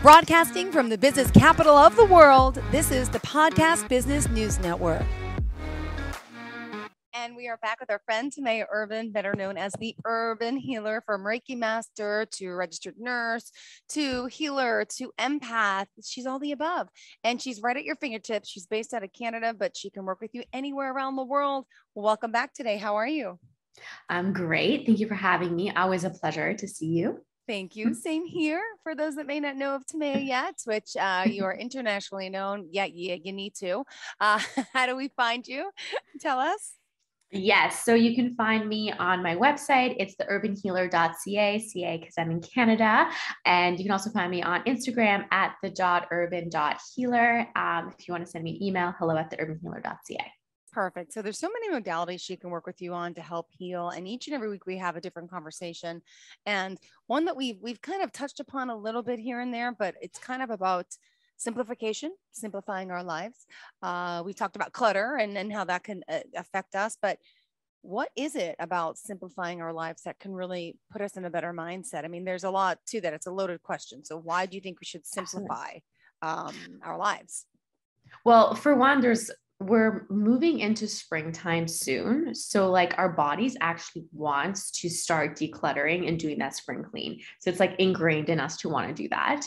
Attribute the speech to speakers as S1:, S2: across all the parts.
S1: Broadcasting from the business capital of the world, this is the Podcast Business News Network. And we are back with our friend Timea Urban, better known as the Urban Healer, from Reiki Master to registered nurse to healer to empath. She's all the above. And she's right at your fingertips. She's based out of Canada, but she can work with you anywhere around the world. Welcome back today. How are you?
S2: I'm great. Thank you for having me. Always a pleasure to see you.
S1: Thank you. Same here. For those that may not know of Timea yet, which you are internationally known. Yeah, you need to. How do we find you? Tell us.
S2: Yes. So you can find me on my website. It's theurbanhealer.ca, CA because I'm in Canada. And you can also find me on Instagram at the.urban.healer. If you want to send me an email, hello@theurbanhealer.ca.
S1: Perfect. So there's so many modalities she can work with you on to help heal. And each and every week we have a different conversation. And one that we've kind of touched upon a little bit here and there, but it's kind of about simplification, simplifying our lives. We talked about clutter and how that can affect us. But what is it about simplifying our lives that can really put us in a better mindset? I mean, there's a lot to that. It's a loaded question. So why do you think we should simplify our lives?
S2: Well, for one, we're moving into springtime soon. So like our bodies actually wants to start decluttering and doing that spring clean. So it's like ingrained in us to want to do that.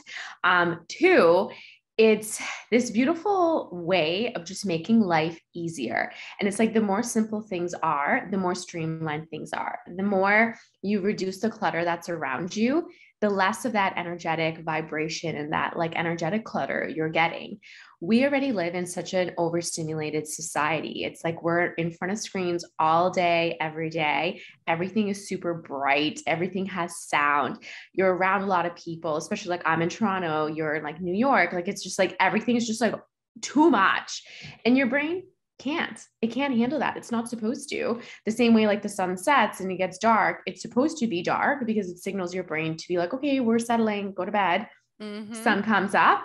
S2: Two, it's this beautiful way of just making life easier. And it's like the more simple things are, the more streamlined things are. The more you reduce the clutter that's around you, the less of that energetic vibration and that like energetic clutter you're getting. We already live in such an overstimulated society. It's like we're in front of screens all day, every day. Everything is super bright. Everything has sound. You're around a lot of people, especially like I'm in Toronto, you're in like New York. Like it's just like everything is just like too much. And your brain it can't handle that. It's not supposed to. The same way like the sun sets and it gets dark, it's supposed to be dark because it signals your brain to be like, okay, we're settling, go to bed. Mm-hmm. Sun comes up,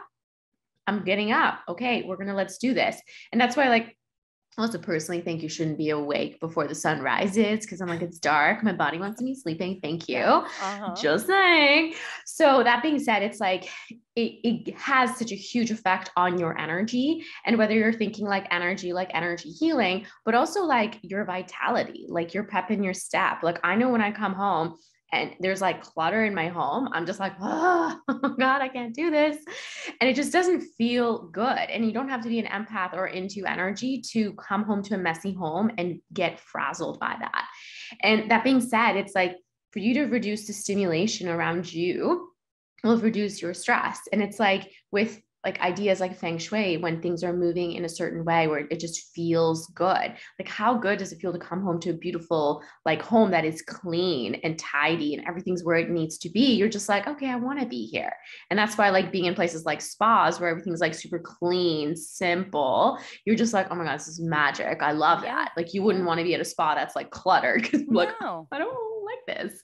S2: I'm getting up. Okay, let's do this. And that's why like I also personally think you shouldn't be awake before the sun rises because I'm like, it's dark. My body wants me sleeping. Thank you. Just saying. So that being said, it's like, it has such a huge effect on your energy and whether you're thinking like energy healing, but also like your vitality, like your pep in your step. Like I know when I come home, and there's like clutter in my home, I'm just like, oh God, I can't do this. And it just doesn't feel good. And you don't have to be an empath or into energy to come home to a messy home and get frazzled by that. And that being said, it's like for you to reduce the stimulation around you will reduce your stress. And it's like with like ideas like feng shui, when things are moving in a certain way where it just feels good. Like how good does it feel to come home to a beautiful like home that is clean and tidy and everything's where it needs to be? You're just like, okay, I want to be here. And that's why like being in places like spas where everything's like super clean, simple, you're just like, oh my God, this is magic. I love that. Like you wouldn't want to be at a spa that's like cluttered because like, I don't like this.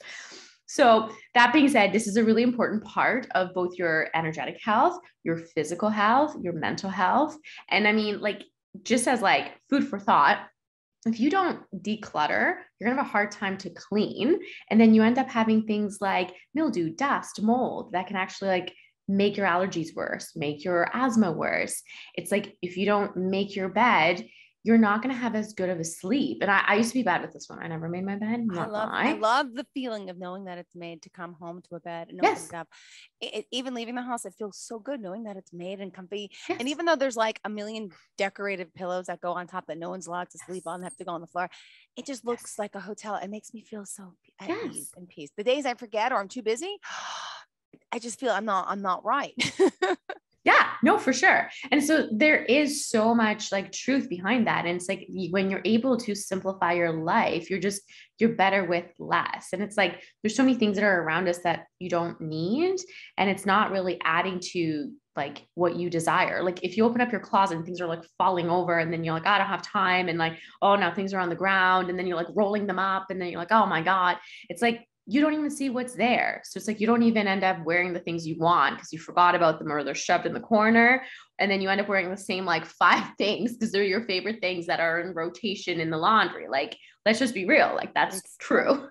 S2: So that being said, this is a really important part of both your energetic health, your physical health, your mental health. And I mean, like, just as like food for thought, if you don't declutter, you're gonna have a hard time to clean. And then you end up having things like mildew, dust, mold that can actually like make your allergies worse, make your asthma worse. It's like, if you don't make your bed, you're not going to have as good of a sleep. And I used to be bad with this one. I never made my bed.
S1: I love the feeling of knowing that it's made to come home to a bed and open it up. Even leaving the house, it feels so good knowing that it's made and comfy. Yes. And even though there's like a million decorated pillows that go on top that no one's allowed to sleep on, have to go on the floor, it just looks like a hotel. It makes me feel so at ease and peace. The days I forget or I'm too busy, I just feel I'm not right.
S2: Yeah, no, for sure. And so there is so much like truth behind that. And it's like when you're able to simplify your life, you're better with less. And it's like there's so many things that are around us that you don't need. And it's not really adding to like what you desire. Like if you open up your closet and things are like falling over and then you're like, I don't have time. And like, oh, now things are on the ground. And then you're like rolling them up. And then you're like, oh my God. It's like you don't even see what's there. So it's like, you don't even end up wearing the things you want because you forgot about them or they're shoved in the corner. And then you end up wearing the same like 5 things because they're your favorite things that are in rotation in the laundry. Like, let's just be real. Like that's true.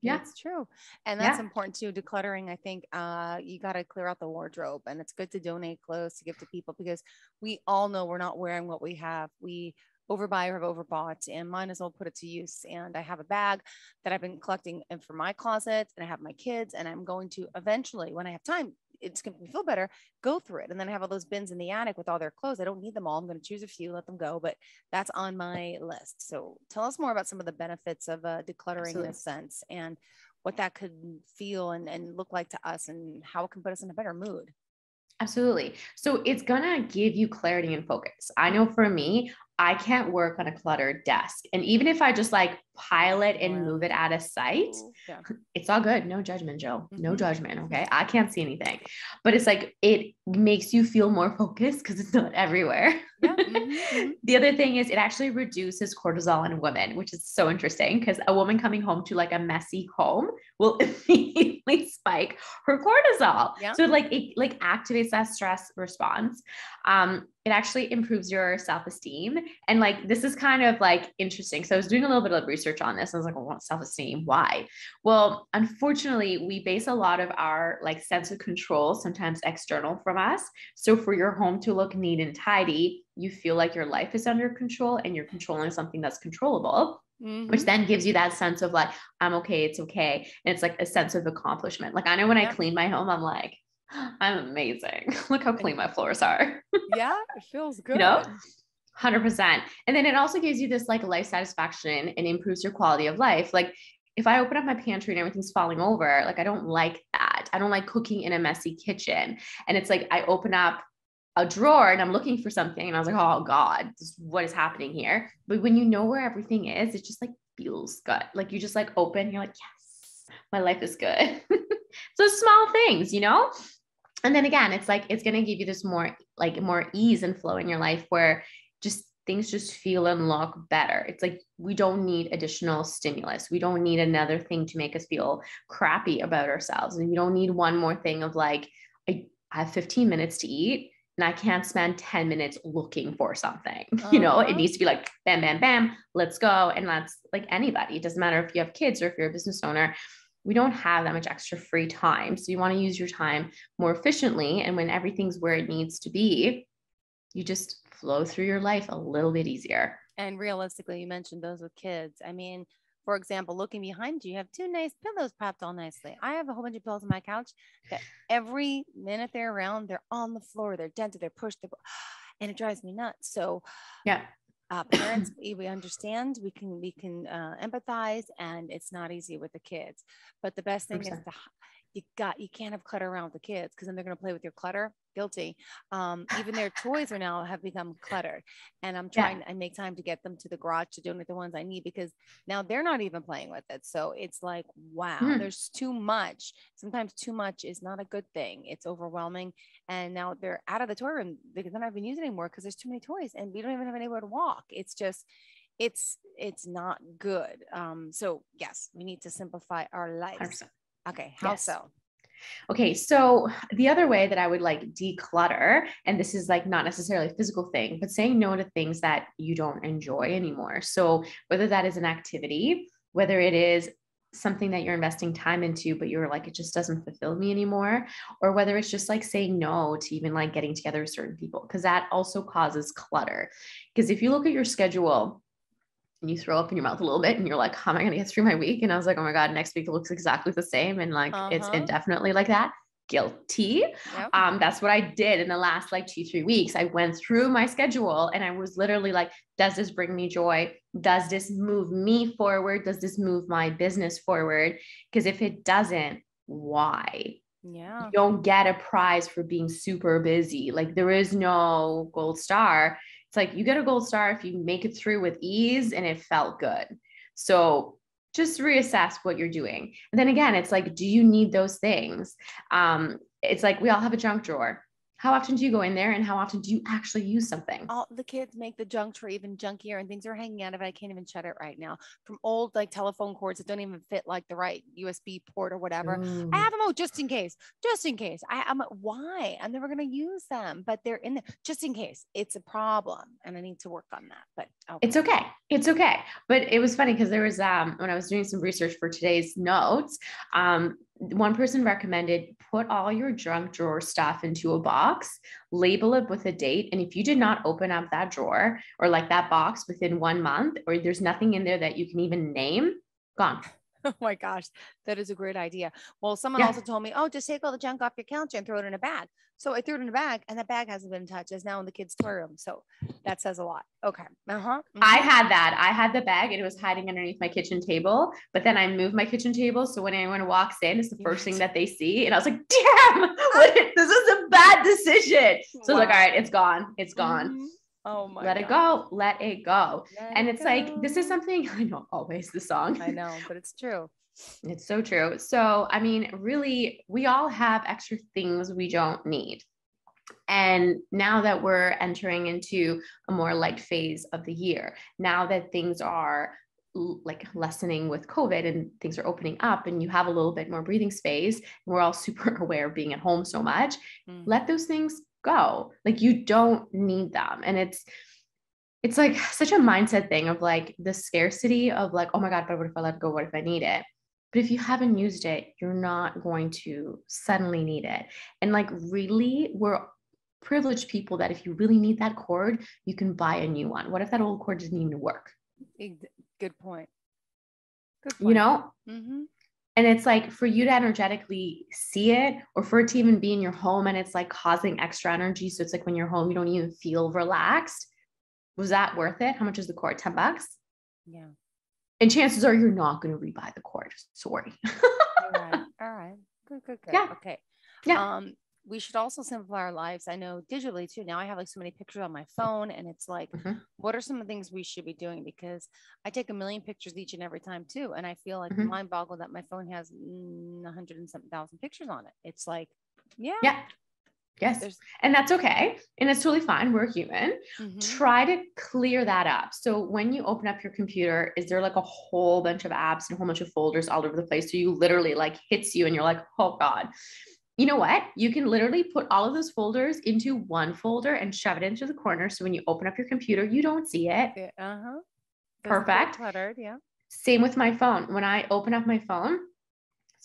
S2: Yeah.
S1: It's true. And that's
S2: Yeah.
S1: important too. Decluttering, I think you got to clear out the wardrobe, and it's good to donate clothes to give to people because we all know we're not wearing what we have. We overbuy or have overbought, and might as well put it to use. And I have a bag that I've been collecting and for my closet, and I have my kids, and I'm going to eventually, when I have time, it's going to make me feel better, go through it. And then I have all those bins in the attic with all their clothes. I don't need them all. I'm going to choose a few, let them go, but that's on my list. So tell us more about some of the benefits of decluttering in a
S2: Absolutely.
S1: sense, and what that could feel and look like to us, and how it can put us in a better mood.
S2: Absolutely. So it's going to give you clarity and focus. I know for me, I can't work on a cluttered desk. And even if I just like pile it and move it out of sight,
S1: Yeah.
S2: it's all good. No judgment, Joe. No
S1: Mhm.
S2: judgment. Okay. I can't see anything, but it's like, it makes you feel more focused because it's not everywhere.
S1: Yeah. Mm-hmm.
S2: The other thing is it actually reduces cortisol in women, which is so interesting because a woman coming home to like a messy home will immediately spike her cortisol.
S1: Yeah.
S2: So it activates that stress response. It actually improves your self-esteem. And like, this is kind of like interesting. So I was doing a little bit of research on this. I was like, well, self-esteem, why? Well, unfortunately, we base a lot of our like sense of control, sometimes external from us. So for your home to look neat and tidy, you feel like your life is under control and you're controlling something that's controllable.
S1: Mm-hmm.
S2: Which then gives you that sense of like, I'm okay, it's okay. And it's like a sense of accomplishment. Like I know when I clean my home, I'm like, I'm amazing. Look how clean my floors are.
S1: Yeah, it feels good.
S2: You know, 100%. And then it also gives you this like life satisfaction and improves your quality of life. Like if I open up my pantry and everything's falling over, like I don't like that. I don't like cooking in a messy kitchen. And it's like I open up a drawer and I'm looking for something and I was like, oh God, what is happening here? But when you know where everything is, it just like feels good. Like you just like open, you're like, yes, my life is good. So small things, you know? And then again, it's like, it's going to give you this more ease and flow in your life where just things just feel and look better. It's like, we don't need additional stimulus. We don't need another thing to make us feel crappy about ourselves. And we don't need one more thing of like, I have 15 minutes to eat and I can't spend 10 minutes looking for something. You know, it needs to be like, bam, bam, bam, let's go. And that's like anybody. It doesn't matter if you have kids or if you're a business owner. We don't have that much extra free time. So you want to use your time more efficiently. And when everything's where it needs to be, you just flow through your life a little bit easier.
S1: And realistically, you mentioned those with kids. I mean, for example, looking behind you, you have two nice pillows propped all nicely. I have a whole bunch of pillows on my couch that every minute they're around, they're on the floor, they're dented, they're pushed, and it drives me nuts. So
S2: yeah.
S1: Parents, we understand, we can empathize, and it's not easy with the kids. But the best thing 100%. Is you can't have clutter around with the kids because then they're going to play with your clutter. Guilty. Even their toys have become cluttered, and I'm trying. I make time to get them to the garage to donate the ones I need because now they're not even playing with it. So it's like, wow, there's too much. Sometimes too much is not a good thing. It's overwhelming, and now they're out of the toy room because they're not even using it anymore because there's too many toys, and we don't even have anywhere to walk. It's just, it's not good. So yes, we need to simplify our lives.
S2: 100%.
S1: Okay, how so?
S2: Okay, so the other way that I would like declutter, and this is like not necessarily a physical thing, but saying no to things that you don't enjoy anymore. So whether that is an activity, whether it is something that you're investing time into, but you're like, it just doesn't fulfill me anymore, or whether it's just like saying no to even like getting together with certain people, because that also causes clutter. Because if you look at your schedule, and you throw up in your mouth a little bit and you're like, how am I going to get through my week? And I was like, oh my God, next week looks exactly the same. And like, it's indefinitely like that. Guilty.
S1: Yep.
S2: That's what I did in the last like 2-3 weeks. I went through my schedule and I was literally like, does this bring me joy? Does this move me forward? Does this move my business forward? Because if it doesn't, why?
S1: Yeah.
S2: You don't get a prize for being super busy. Like there is no gold star. It's like you get a gold star if you make it through with ease and it felt good. So just reassess what you're doing. And then again, it's like, do you need those things? It's like we all have a junk drawer. How often do you go in there and how often do you actually use something?
S1: All the kids make the junk tray even junkier and things are hanging out of it. I can't even shut it right now from old like telephone cords that don't even fit like the right USB port or whatever. I
S2: Ooh.
S1: have them out just in case, just in case. I'm like, why? I'm never going to use them, but they're in there just in case it's a problem and I need to work on that. But okay.
S2: It's okay. It's okay. But it was funny because there was, when I was doing some research for today's notes, one person recommended put all your junk drawer stuff into a box, label it with a date. And if you did not open up that drawer or like that box within 1 month, or there's nothing in there that you can even name, gone.
S1: Oh my gosh, that is a great idea. Well, someone
S2: Yeah.
S1: also told me, oh, just take all the junk off your counter and throw it in a bag. So I threw it in a bag and that bag hasn't been touched. It's now in the kids' toy room. So that says a lot. Okay.
S2: I had that. I had the bag and it was hiding underneath my kitchen table, but then I moved my kitchen table. So when anyone walks in, it's the first thing that they see. And I was like, damn, this is a bad decision. So I was like, all right, it's gone. It's gone.
S1: Mm-hmm. Oh my
S2: Let it go. Let it go.
S1: Let
S2: And
S1: it
S2: it's
S1: go.
S2: like, this is something I know always the song.
S1: I know, but it's true.
S2: It's so true. So, I mean, really, we all have extra things we don't need. And now that we're entering into a more light phase of the year, now that things are like lessening with COVID and things are opening up and you have a little bit more breathing space, and we're all super aware of being at home so much, let those things go. Like you don't need them. And it's like such a mindset thing of like the scarcity of like, oh my God, but what if I let it go? What if I need it? But if you haven't used it, you're not going to suddenly need it. And like really, we're privileged people that if you really need that cord, you can buy a new one. What if that old cord doesn't even work?
S1: Good point. Good point.
S2: You know?
S1: Mm-hmm.
S2: And it's like for you to energetically see it or for it to even be in your home and it's like causing extra energy. So it's like when you're home, you don't even feel relaxed. Was that worth it? How much is the cord? $10?
S1: Yeah.
S2: And chances are you're not going to rebuy the cord. Sorry.
S1: All right. Good.
S2: Yeah.
S1: Okay.
S2: Yeah.
S1: We should also simplify our lives. I know digitally too. Now I have like so many pictures on my phone and it's like, what are some of the things we should be doing? Because I take a million pictures each and every time too. And I feel like mind boggled that my phone has 100 and something thousand pictures on it. It's like, yeah.
S2: Yes. And that's okay. And it's totally fine. We're human. Try to clear that up. So when you open up your computer, is there like a whole bunch of apps and a whole bunch of folders all over the place? So you literally like hits you and you're like, oh God. You know what? You can literally put all of those folders into one folder and shove it into the corner. So when you open up your computer, you don't see it. Perfect.
S1: Cluttered, yeah.
S2: Same with my phone. When I open up my phone,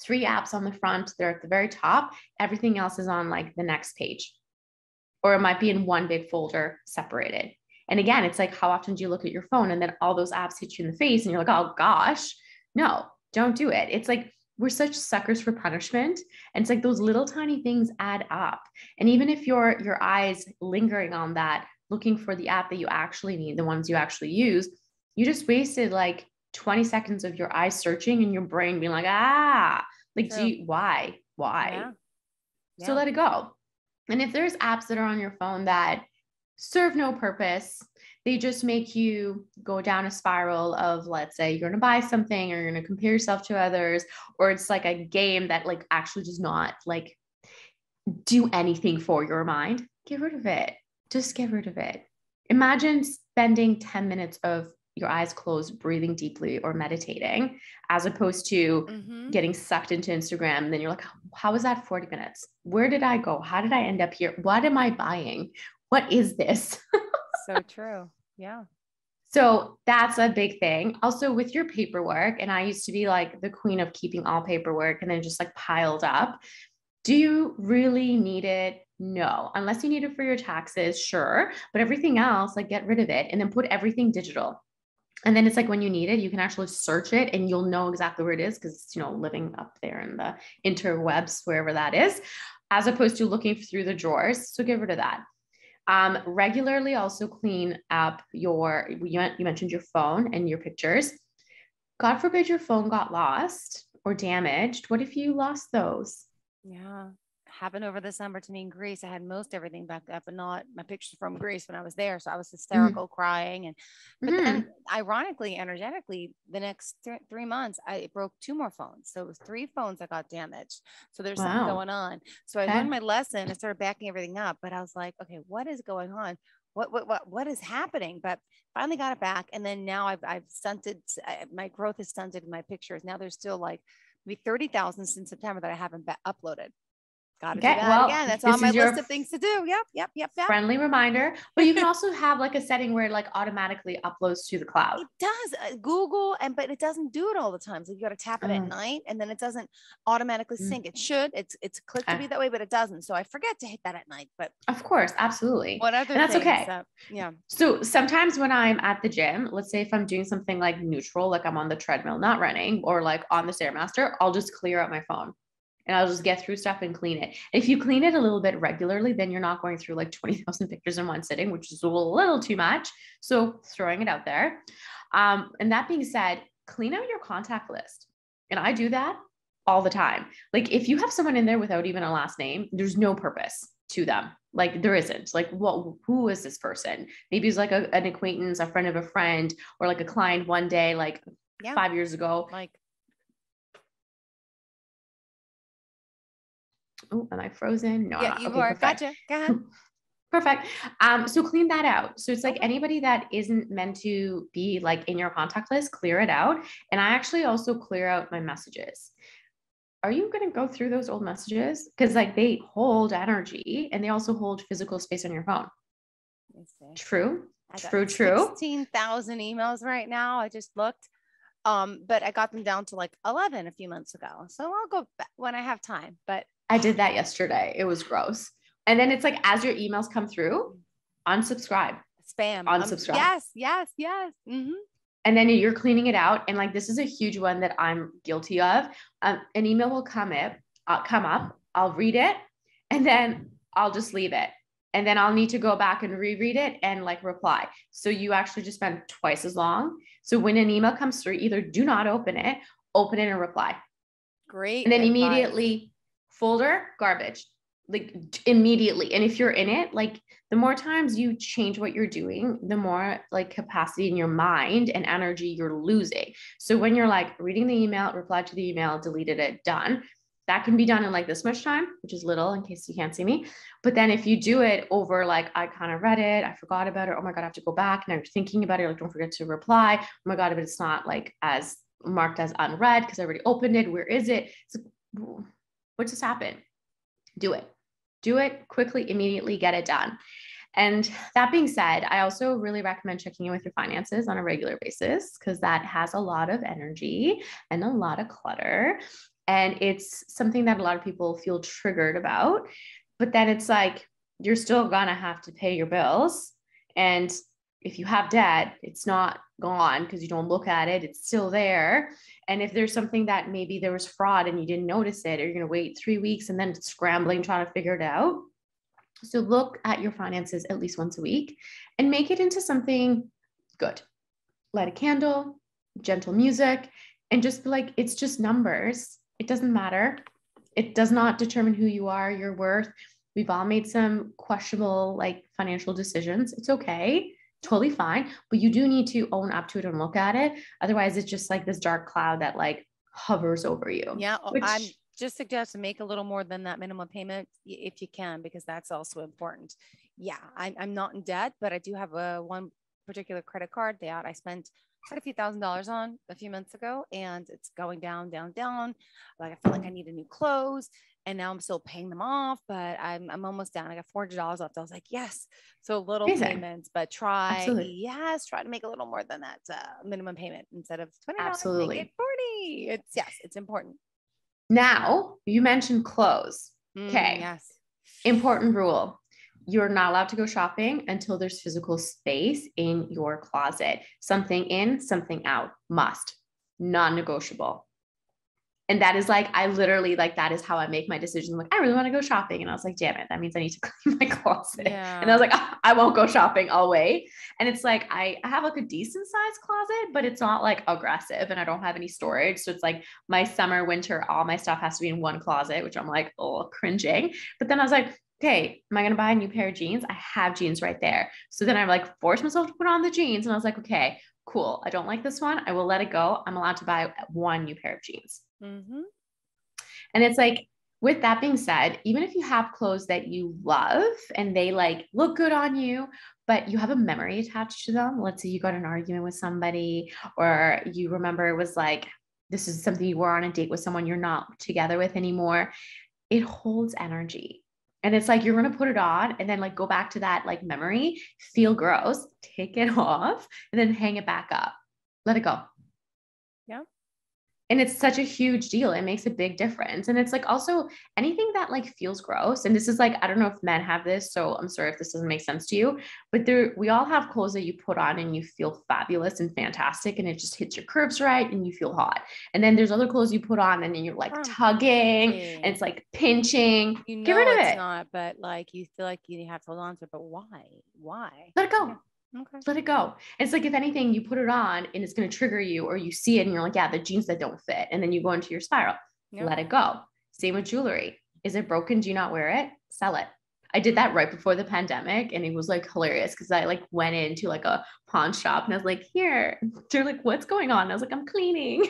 S2: 3 apps on the front, they're at the very top. Everything else is on like the next page, or it might be in one big folder separated. And again, it's like, how often do you look at your phone and then all those apps hit you in the face and you're like, oh gosh, no, don't do it. It's like, we're such suckers for punishment. And it's like those little tiny things add up. And even if your eyes lingering on that, looking for the app that you actually need, the ones you actually use, you just wasted like 20 seconds of your eyes searching and your brain being like, like, why? Yeah. So let it go. And if there's apps that are on your phone that serve no purpose, they just make you go down a spiral of, let's say you're going to buy something or you're going to compare yourself to others, or it's like a game that like actually does not like do anything for your mind. Get rid of it. Just get rid of it. Imagine spending 10 minutes of your eyes closed, breathing deeply or meditating, as opposed to getting sucked into Instagram. And then you're like, how was that 40 minutes? Where did I go? How did I end up here? What am I buying? What is this?
S1: So true. Yeah.
S2: So that's a big thing. Also with your paperwork, and I used to be like the queen of keeping all paperwork and then just like piled up. Do you really need it? No, unless you need it for your taxes, sure. But everything else, like get rid of it and then put everything digital. And then it's like when you need it, you can actually search it and you'll know exactly where it is because it's, living up there in the interwebs, wherever that is, as opposed to looking through the drawers. So get rid of that. Regularly also clean up you mentioned your phone and your pictures. God forbid your phone got lost or damaged. What if you lost those?
S1: Yeah. happened over the summer to me in Greece. I had most everything backed up, but not my pictures from Greece when I was there. So I was
S2: Mhm.
S1: hysterical, crying, and but then,
S2: Mhm.
S1: ironically, energetically, the next 3 months, I broke two more phones. So it was three phones that got damaged. So there's something
S2: Wow.
S1: going on. So I
S2: Okay.
S1: learned my lesson and started backing everything up. But I was like, okay, what is going on? What is happening? But finally got it back, and then now I've stunted. My growth is stunted in my pictures. Now there's still like maybe 30,000 since September that I haven't uploaded. Got to do
S2: Okay.
S1: that
S2: Well,
S1: again. That's on
S2: this
S1: my
S2: is
S1: list
S2: your
S1: of things to do. Yep.
S2: friendly reminder, but you can also have like a setting where it like automatically uploads to the cloud.
S1: It does Google, but it doesn't do it all the time. So you got to tap it at
S2: Oh,
S1: night, and then it doesn't automatically
S2: mm,
S1: sync. It should. It's clicked to
S2: okay.
S1: be that way, but it doesn't. So I forget to hit that at night. But
S2: Of course, absolutely.
S1: what other
S2: And that's
S1: things?
S2: okay.
S1: Yeah.
S2: So sometimes when I'm at the gym, let's say if I'm doing something like neutral, like I'm on the treadmill, not running, or like on the Stairmaster, I'll just clear out my phone and I'll just get through stuff and clean it. If you clean it a little bit regularly, then you're not going through like 20,000 pictures in one sitting, which is a little too much. So throwing it out there. And that being said, clean out your contact list. And I do that all the time. Like if you have someone in there without even a last name, there's no purpose to them. Like there isn't. Like what? Who is this person? Maybe it's like an acquaintance, a friend of a friend, or like a client one day, like
S1: Yeah.
S2: 5 years ago.
S1: Like,
S2: Oh, am I frozen? No, I'm
S1: yeah,
S2: not.
S1: you
S2: Okay,
S1: are.
S2: perfect.
S1: Gotcha. Go ahead.
S2: Perfect. So clean that out. So it's like
S1: Okay.
S2: anybody that isn't meant to be like in your contact list, clear it out. And I actually also clear out my messages. Are you going to go through those old messages? Because like they hold energy and they also hold physical space on your phone.
S1: Let's see.
S2: True.
S1: I got
S2: True.
S1: 16,000 emails right now. I just looked. But I got them down to like 11 a few months ago. So I'll go back when I have time. But
S2: I did that yesterday. It was gross. And then it's like as your emails come through, unsubscribe,
S1: spam.
S2: unsubscribe.
S1: Yes. Mm-hmm.
S2: And then you're cleaning it out. And like this is a huge one that I'm guilty of. An email will come up. I'll read it, and then I'll just leave it. And then I'll need to go back and reread it and like reply. So you actually just spend twice as long. So when an email comes through, either do not open it and reply.
S1: Great
S2: And then
S1: advice.
S2: immediately folder, garbage, like immediately. And if you're in it, like the more times you change what you're doing, the more like capacity in your mind and energy you're losing. So when you're like reading the email, reply to the email, deleted it, done. That can be done in like this much time, which is little in case you can't see me. But then if you do it over like, I kind of read it, I forgot about it. Oh my God, I have to go back. Now you're thinking about it. Like, don't forget to reply. Oh my God, but it's not like as marked as unread because I already opened it. Where is it? It's like, what just happened? Do it. Do it quickly, immediately, get it done. And that being said, I also really recommend checking in with your finances on a regular basis because that has a lot of energy and a lot of clutter. And it's something that a lot of people feel triggered about. But then it's like, you're still going to have to pay your bills. And if you have debt, it's not gone because you don't look at it, it's still there. And if there's something that maybe there was fraud and you didn't notice it, or you're going to wait 3 weeks and then scrambling, trying to figure it out. So look at your finances at least once a week and make it into something good. Light a candle, gentle music, and just be like, it's just numbers. It doesn't matter. It does not determine who you are, your worth. We've all made some questionable like financial decisions. It's okay. Totally fine. But you do need to own up to it and look at it. Otherwise, it's just like this dark cloud that like hovers over you,
S1: Yeah. I'm
S2: which
S1: just suggest to make a little more than that minimum payment if you can, because that's also important. Yeah. I'm not in debt, but I do have one particular credit card that I spent quite a few $1,000s on a few months ago, and it's going down. Like I feel like I need a new clothes, and now I'm still paying them off, but I'm almost down. I got $400 left. I was like, yes. So little
S2: amazing.
S1: payments, but try
S2: Absolutely.
S1: to make a little more than that minimum payment. Instead of $20, make it
S2: Absolutely.
S1: 40. It's important.
S2: Now, you mentioned clothes. Okay.
S1: Yes.
S2: Important rule. You're not allowed to go shopping until there's physical space in your closet. Something in, something out. Must. Non negotiable. And that is like, I literally like, that is how I make my decision. Like, I really want to go shopping. And I was like, damn it, that means I need to clean my closet.
S1: Yeah.
S2: And I was like, oh, I won't go shopping. I'll wait. And it's like, I have like a decent sized closet, but it's not like aggressive and I don't have any storage. So it's like my summer, winter, all my stuff has to be in one closet, which I'm like, oh, cringing. But then I was like, okay, am I going to buy a new pair of jeans? I have jeans right there. So then I like forced myself to put on the jeans and I was like, okay, cool. I don't like this one. I will let it go. I'm allowed to buy one new pair of jeans.
S1: Mm-hmm.
S2: And it's like, with that being said, even if you have clothes that you love and they like look good on you, but you have a memory attached to them. Let's say you got in an argument with somebody, or you remember it was like, this is something you were on a date with someone you're not together with anymore. It holds energy. And it's like, you're going to put it on and then like go back to that like memory, feel gross, take it off, and then hang it back up. Let it go.
S1: Yeah.
S2: And it's such a huge deal. It makes a big difference. And it's like also anything that like feels gross. And this is like, I don't know if men have this, so I'm sorry if this doesn't make sense to you, but we all have clothes that you put on and you feel fabulous and fantastic. And it just hits your curves right and you feel hot. And then there's other clothes you put on and then you're like tugging and it's like pinching.
S1: You know,
S2: get rid of
S1: it's
S2: it.
S1: not, but like you feel like you have to hold on to it. But why?
S2: Let it go.
S1: Yeah. Okay.
S2: Let it go. It's like, if anything, you put it on and it's going to trigger you, or you see it and you're like, yeah, the jeans that don't fit. And then you go into your spiral. Yep. Let it go. Same with jewelry. Is it broken? Do you not wear it? Sell it. I did that right before the pandemic and it was like hilarious because I like went into like a pawn shop and I was like, here. They're like, what's going on? I was like, I'm cleaning.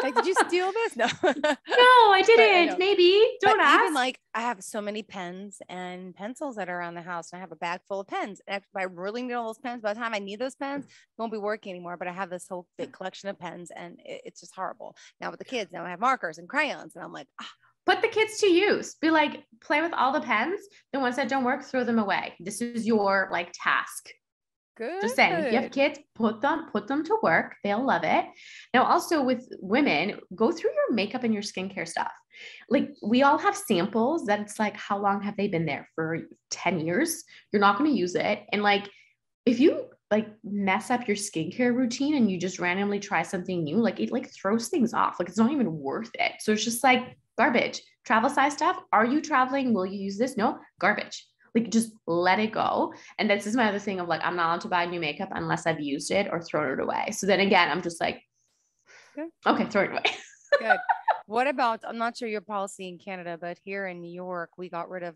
S1: Like, did you steal this? No.
S2: No, I didn't. Maybe. Don't ask.
S1: Even like I have so many pens and pencils that are around the house and I have a bag full of pens. And if I really need all those pens, by the time I need those pens, it won't be working anymore. But I have this whole big collection of pens and it's just horrible. Now with the kids, now I have markers and crayons and I'm like,
S2: put the kids to use. Be like, play with all the pens. The ones that don't work, throw them away. This is your like task.
S1: Good.
S2: Just saying, if you have kids, put them to work. They'll love it. Now, also with women, go through your makeup and your skincare stuff. Like we all have samples that it's like, how long have they been there? For 10 years? You're not going to use it. And like, if you like mess up your skincare routine and you just randomly try something new, like it like throws things off. Like it's not even worth it. So it's just like garbage. Travel size stuff. Are you traveling? Will you use this? No, garbage. Like just let it go. And this is my other thing of like, I'm not allowed to buy new makeup unless I've used it or thrown it away. So then again, I'm just like, okay, throw it away.
S1: Good. What about, I'm not sure your policy in Canada, but here in New York, we got rid of,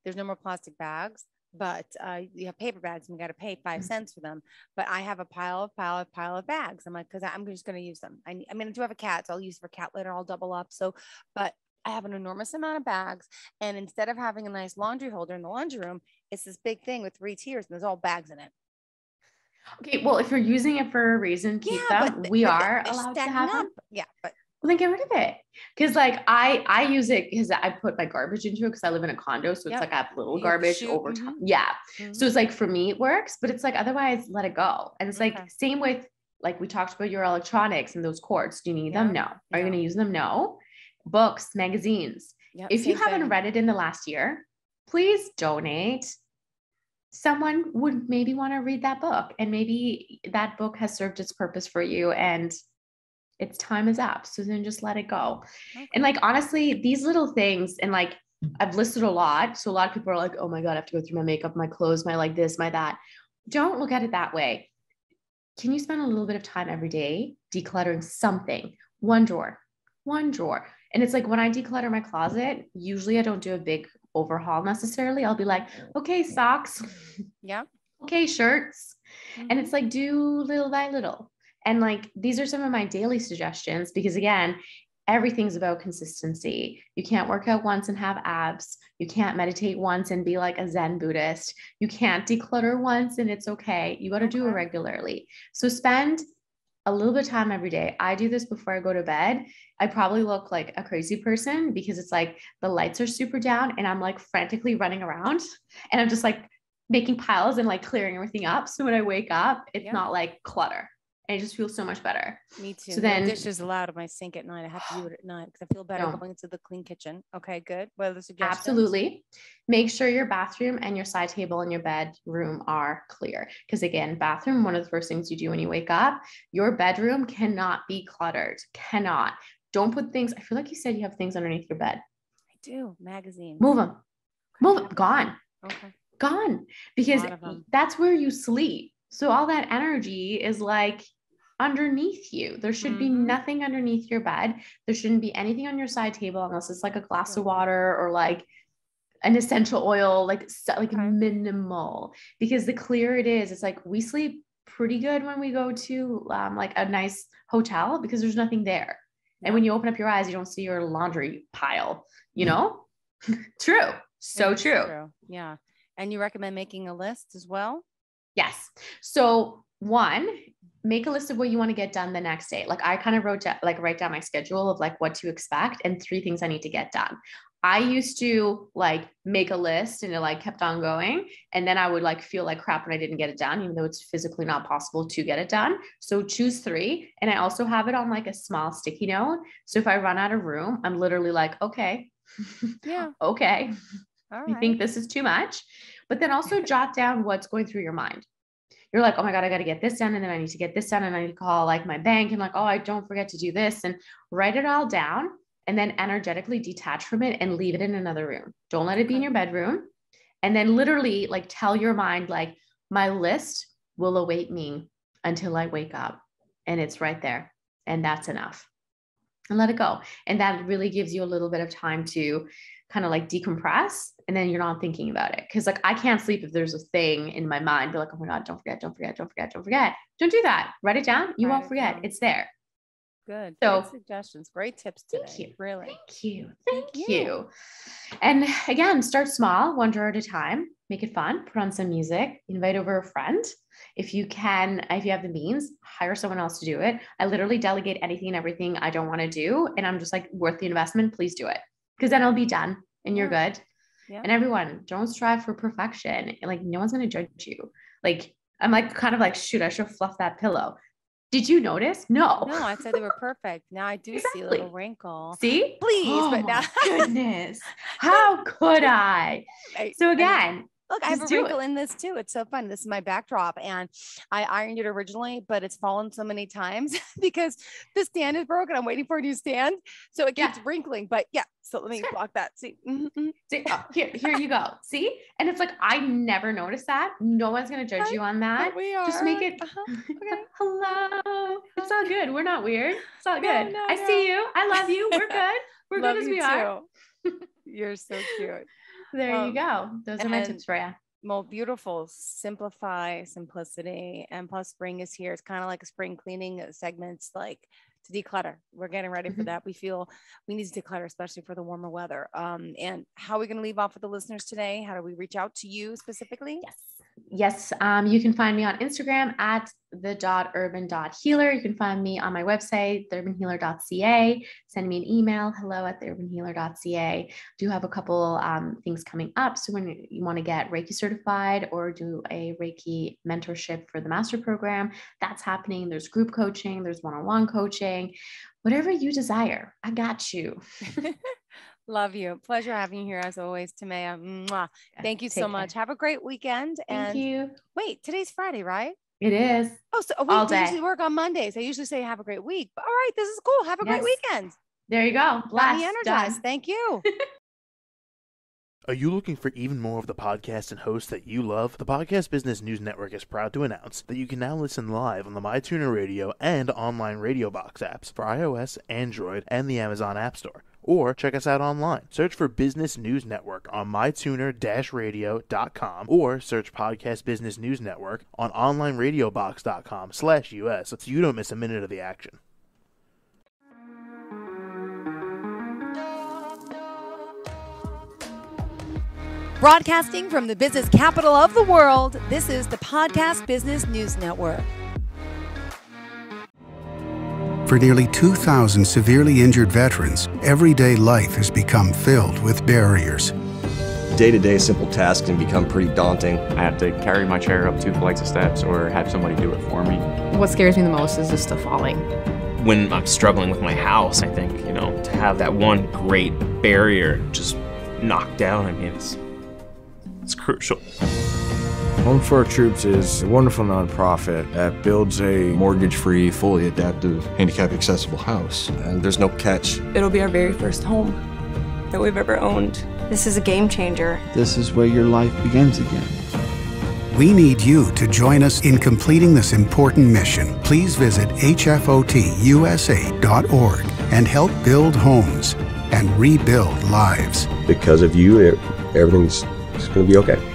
S1: there's no more plastic bags, but you have paper bags and we got to pay 5 cents for them. But I have a pile of bags. I'm like, cause I'm just going to use them. I mean, I do have a cat, so I'll use it for cat litter. I'll double up. So, but I have an enormous amount of bags. And instead of having a nice laundry holder in the laundry room, it's this big thing with 3 tiers and there's all bags in it.
S2: Okay. Well, if you're using it for a reason, keep them. We are allowed to have them.
S1: Yeah. But
S2: well, then get rid of it. Cause like I use it because I put my garbage into it because I live in a condo. So it's like I have little garbage over time. Yeah. So it's like, for me, it works, but it's like, otherwise let it go. And it's like, same with like, we talked about your electronics and those cords. Do you need them? No. Are you going to use them? No. Books, magazines. If you haven't read it in the last year, please donate. Someone would maybe want to read that book and maybe that book has served its purpose for you and its time is up. So then just let it go. And like, honestly, these little things, and like, I've listed a lot. So a lot of people are like, oh my God, I have to go through my makeup, my clothes, my like this, my that. Don't look at it that way. Can you spend a little bit of time every day decluttering something? One drawer. And it's like, when I declutter my closet, usually I don't do a big overhaul necessarily. I'll be like, okay, socks.
S1: Yeah.
S2: Okay, shirts. And it's like, do little by little. And like, these are some of my daily suggestions because again, everything's about consistency. You can't work out once and have abs. You can't meditate once and be like a Zen Buddhist. You can't declutter once and it's okay. You got to do it regularly. So spend a little bit of time every day. I do this before I go to bed. I probably look like a crazy person because it's like the lights are super down and I'm like frantically running around and I'm just like making piles and like clearing everything up. So when I wake up, it's not like clutter. And it just feels so much better.
S1: Me too.
S2: So then
S1: dishes allowed at my sink at night. I have to do it at night because I feel better going into the clean kitchen. Okay, good. What are the suggestions?
S2: Absolutely. Make sure your bathroom and your side table and your bedroom are clear. Because again, bathroom, one of the first things you do when you wake up, your bedroom cannot be cluttered. Cannot. Don't put things, I feel like you said you have things underneath your bed.
S1: I do. Magazine.
S2: Move them. Move them. Gone.
S1: Okay.
S2: Gone. Because that's where you sleep. So all that energy is like underneath you. There should be nothing underneath your bed. There shouldn't be anything on your side table unless it's like a glass of water or like an essential oil, like minimal. Because the clearer it is, it's like we sleep pretty good when we go to like a nice hotel because there's nothing there. And when you open up your eyes, you don't see your laundry pile, you know? True. So true.
S1: Yeah. And you recommend making a list as well?
S2: Yes. So 1, make a list of what you want to get done the next day. Like I kind of write down my schedule of like what to expect and 3 things I need to get done. I used to like make a list and it like kept on going. And then I would like feel like crap when I didn't get it done, even though it's physically not possible to get it done. So choose 3. And I also have it on like a small sticky note. So if I run out of room, I'm literally like, okay, okay. All right. You think this is too much, but then also jot down what's going through your mind. You're like, oh my God, I got to get this done. And then I need to get this done. And I need to call like my bank and like, oh, I don't forget to do this, and write it all down. And then energetically detach from it and leave it in another room. Don't let it be in your bedroom. And then literally like tell your mind, like my list will await me until I wake up and it's right there. And that's enough. And let it go. And that really gives you a little bit of time to kind of like decompress. And then you're not thinking about it. Cause like, I can't sleep if there's a thing in my mind. Be like, oh my God, don't forget. Don't do that. Write it down. You won't forget. It's there.
S1: Good. So great suggestions. Great tips today.
S2: Thank you.
S1: Really.
S2: Thank you. And again, start small, 1 drawer at a time. Make it fun. Put on some music. Invite over a friend. If you can, if you have the means, hire someone else to do it. I literally delegate anything and everything I don't want to do. And I'm just like, worth the investment. Please do it. Because then it'll be done and you're good. Yeah. And everyone, don't strive for perfection. Like no one's going to judge you. Like I'm like kind of like, shoot, I should have fluffed that pillow. Did you notice? No,
S1: I said they were perfect. Now I do see a little wrinkle.
S2: See?
S1: Please, but now
S2: goodness. How could I? So again,
S1: look, I have a wrinkle in this too. It's so fun. This is my backdrop and I ironed it originally, but it's fallen so many times because the stand is broken. I'm waiting for a new stand. So it keeps wrinkling, but so let me block that. See,
S2: See? Oh, here you go. See? And it's like, I never noticed that. No one's going to judge you on that.
S1: We are.
S2: Just make it. Okay. Hello. It's all good. We're not weird. It's all good. I see you. I love you. We're good. We're good as we are.
S1: You're so cute.
S2: There you go. Those are my tips for you.
S1: Well, beautiful. Simplify, simplicity. And plus spring is here. It's kind of like a spring cleaning segments, like to declutter. We're getting ready for that. We feel we need to declutter, especially for the warmer weather. And how are we going to leave off with the listeners today? How do we reach out to you specifically?
S2: Yes. You can find me on Instagram at the.urban.healer. You can find me on my website, theurbanhealer.ca. Send me an email, hello@theurbanhealer.ca. Do have a couple things coming up. So when you want to get Reiki certified or do a Reiki mentorship for the master program, that's happening. There's group coaching, there's one-on-one coaching, whatever you desire. I got you.
S1: Love you. Pleasure having you here as always, Timea. Mwah. Thank you so much. Have a great weekend.
S2: Thank you.
S1: Wait, today's Friday, right?
S2: It is.
S1: Oh, so we usually work on Mondays. I usually say have a great week. But all right, this is cool. Have a great weekend.
S2: There you go.
S1: Got me energized. Done. Thank you.
S3: Are you looking for even more of the podcasts and hosts that you love? The Podcast Business News Network is proud to announce that you can now listen live on the MyTuner Radio and online Radio Box apps for iOS, Android, and the Amazon App Store. Or check us out online. Search for Business News Network on mytuner-radio.com or search Podcast Business News Network on onlineradiobox.com/US so you don't miss a minute of the action.
S1: Broadcasting from the business capital of the world, this is the Podcast Business News Network.
S4: For nearly 2,000 severely injured veterans, everyday life has become filled with barriers.
S5: Day-to-day simple tasks can become pretty daunting.
S6: I have to carry my chair up 2 flights of steps or have somebody do it for me.
S7: What scares me the most is just the falling.
S8: When I'm struggling with my house, I think, to have that one great barrier just knocked down, it's crucial.
S9: Home for Our Troops is a wonderful nonprofit that builds a
S10: mortgage-free, fully adaptive, handicap-accessible house.
S5: And there's no catch.
S11: It'll be our very first home that we've ever owned. This is a game changer.
S12: This is where your life begins again.
S4: We need you to join us in completing this important mission. Please visit hfotusa.org and help build homes and rebuild lives.
S5: Because of you, everything's going to be okay.